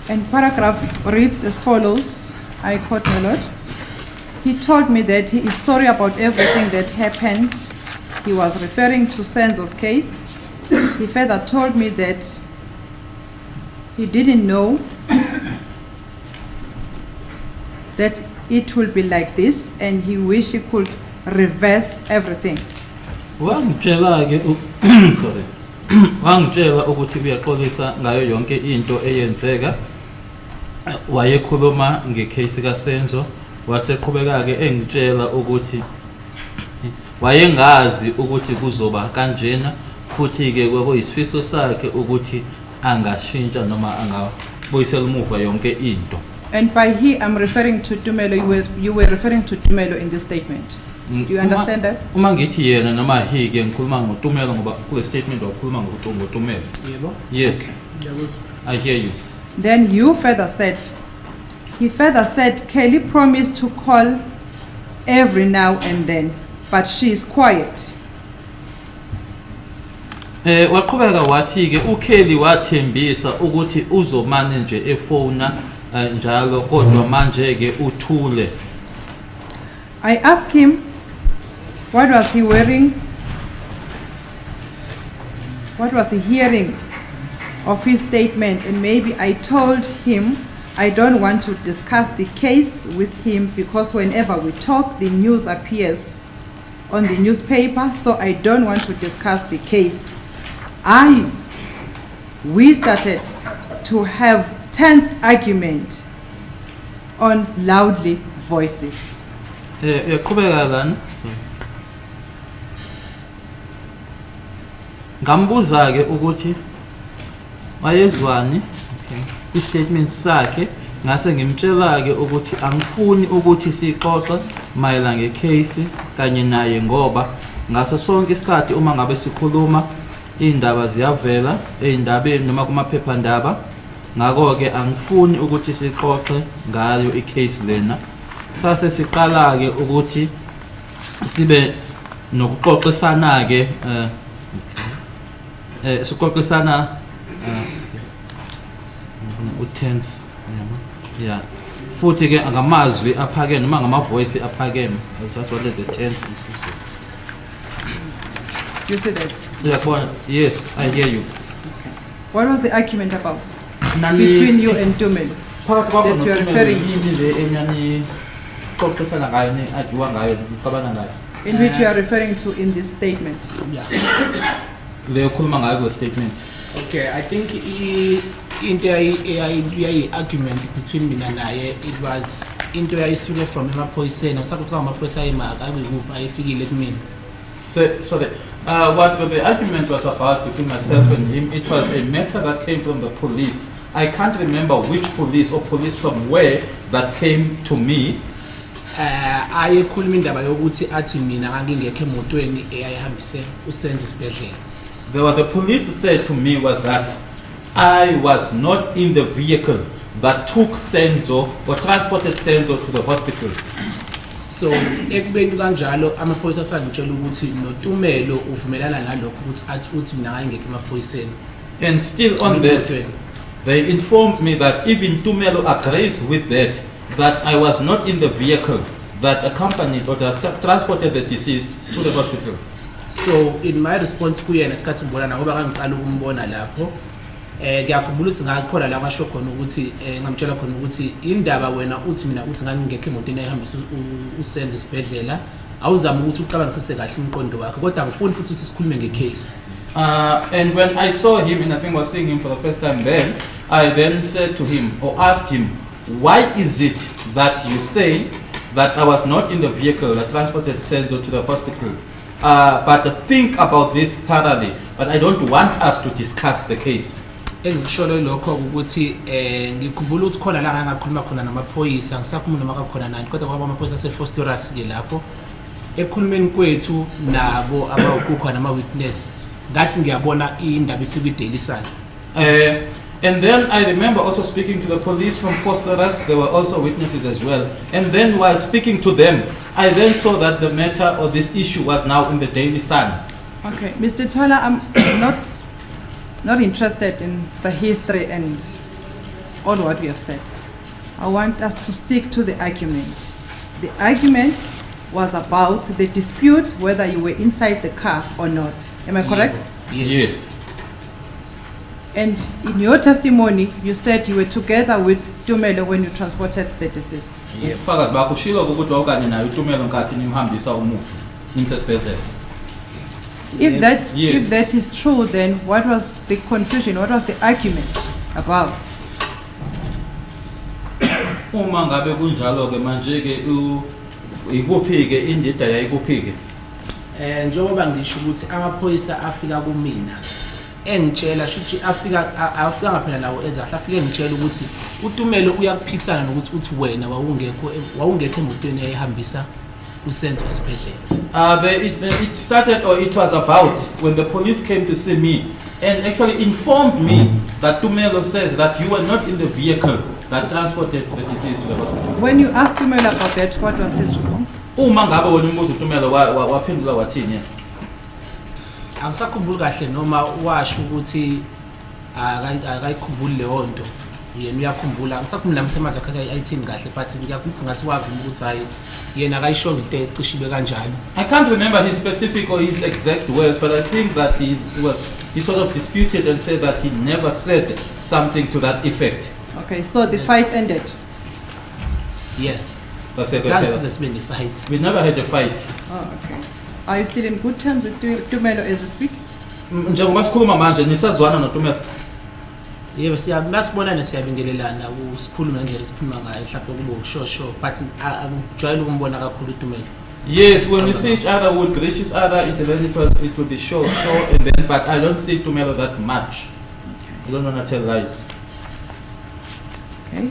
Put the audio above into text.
And paragraph reads as follows, I quote my lord. He told me that he is sorry about everything that happened. He was referring to Senzo's case. He further told me that he didn't know that it will be like this, and he wished he could reverse everything. Sorry. Wangitshela ukuthi uyaxolisa ngayo yonke into eyenzeka. Wayekhuluma ngecase kaSenzo, waseqhubeka ke engitshela ukuthi wayengazi ukuthi kuzoba kanjena, futhi ke kwakuyisifiso sakhe ukuthi angashintsha noma angabuyisela umuva yonke into. And by he, I'm referring to Tumelo. You were referring to Tumelo in this statement. Do you understand that? Uma ngithi yena noma he ke ngikhuluma ngoTumelo ngoba kule statement wakhuluma ngoTumelo. Yebo. Yes. I hear you. Then you further said, he further said, Kelly promised to call every now and then, but she is quiet. Waqhubeka wathi ke uKelly wathembisa ukuthi uzomane nje efona njalo kodwa manje ke uthule. I asked him what was he wearing, what was he hearing of his statement, and maybe I told him I don't want to discuss the case with him because whenever we talk the news appears on the newspaper, so I don't want to discuss the case. We started to have tense argument on loudly voices. Yaqhubeka lana. Ngambuza ke ukuthi wayezwani istatement sakhe, ngase ngimtshela ke ukuthi angifuni ukuthi sixoxe mayelana ngecase kanye naye ngoba ngaso sonke isikhathi uma ngabe sikhuluma indaba ziyavela eindabeni noma kumaphephandaba, ngakho ke angifuni ukuthi sixoxe ngayo icase lena. Sase siqala ke ukuthi sibe nokuxoxisana ke sixoxisana utense yeah, futhi ke ngamazwi aphakeme noma ngama-voice aphakeme. That's what the tense is. You see that? Yes, I hear you. What was the argument about between you and Tumelo that you are referring to? In which you are referring to in this statement? Yeah. The statement. Okay, I think argument between me and it was into isuke from emaphoyiseni akusakuthiwa amaphoyisa ayimaka akuyikuphi ayifikile kumina. So what the argument was about between myself and him, it was a matter that came from the police. I can't remember which police or police from where that came to me. Ayekhuluma indaba yokuthi athi mina ngangingekho emotweni eyayihambise uSenzo esibhedlela. What the police said to me was that I was not in the vehicle that took Senzo or transported Senzo to the hospital. So ekubeni kanjalo amaphoyisa sangitshela ukuthi noTumelo uvumelana nalokho ukuthi athi uthi mina ngangekho emaphoyiseni. And still on that, they informed me that even Tumelo agrees with that I was not in the vehicle that accompanied or that transported the deceased to the hospital. So in my response kuyena esikhathi ngibonana ngoba ngangiqala ukumbona lapho ngiyakhumbula ukuthi ngakhona la basho khona ukuthi ngamtshela khona ukuthi indaba wena uthi mina uthi ngangingekho emotweni ehambisa uSenzo esibhedlela awuzama ukuthi uqabangisise kahle umqondo wakhe kodwa ngifuni futhi ukuthi sikhulume ngecase. And when I saw him, and I think I was seeing him for the first time then, I then said to him or asked him, why is it that you say that I was not in the vehicle that transported Senzo to the hospital? But think about this thoroughly, but I don't want us to discuss the case. Engisholo lokho ukuthi ngikhumbula ukuthi khona la ngakhuluma khona namaphoyisa ngisakhuluma noma kakhona nani kodwa kwaba amaphoyisa aseForsterus ke lapho ekhulumeni kwethu nabo abawukhona nama witness ngathi ngiyabona indaba isiku iDaily Sun. And then I remember also speaking to the police from Forsterus. There were also witnesses as well. And then while speaking to them, I then saw that the matter or this issue was now in the Daily Sun. Okay, Mr. Tola, I'm not interested in the history and all what we have said. I want us to stick to the argument. The argument was about the dispute whether you were inside the car or not. Am I correct? Yes. And in your testimony, you said you were together with Tumelo when you transported the deceased. Ubufakazi bakho shilo ukuthi wawukanye naye uTumelo nkathi nimhambisa umufi nimsesibhedlela. If Yes. if that is true, then what was the confusion? What was the argument about? Uma ngabe kunjalo ke manje ke ikuphi ke indida yayikuphi ke? Njengoba ngisho ukuthi amaphoyisa afika kumina engitshela shuthi afika ngaphela lawo ezahle afike ngitshela ukuthi uTumelo uyakuphikisana nokuthi uthi wena wawungekho emotweni eyihambisa uSenzo esibhedlela. It started, or it was about when the police came to see me and actually informed me that Tumelo says that you were not in the vehicle that transported the deceased to the hospital. When you asked Tumelo about that, what was his response? Uma ngabe wena umbuzo uTumelo waphendula wathini? Angisakhumbuli kahle noma washo ukuthi akayikhumbuli leyo nto. Yena uyakhumbula ngisakhumbula namthemaza akhe ayithini kahle but ngiyakuthi ngathi wavuma ukuthi hayi yena akayishonga into ecishibe kanjalo. I can't remember his specific or his exact words, but I think that he sort of disputed and said that he never said something to that effect. Okay, so the fight ended. Yeah. That's it. Fight. We never had a fight. Oh, okay. Are you still in good terms with Tumelo as we speak? Njengoba sikhuluma manje nisazwana noTumelo. Yebo masibonana siyabingelelana usikhuluma ngendlela siphuma ngayo mhlawumbe kube ushosho but angijwayele ukumbona kakhulu uTumelo. Yes, when we see each other, we would greet each other. It would be show, and then. But I don't see Tumelo that much. Okay. I don't want to tell lies. Okay.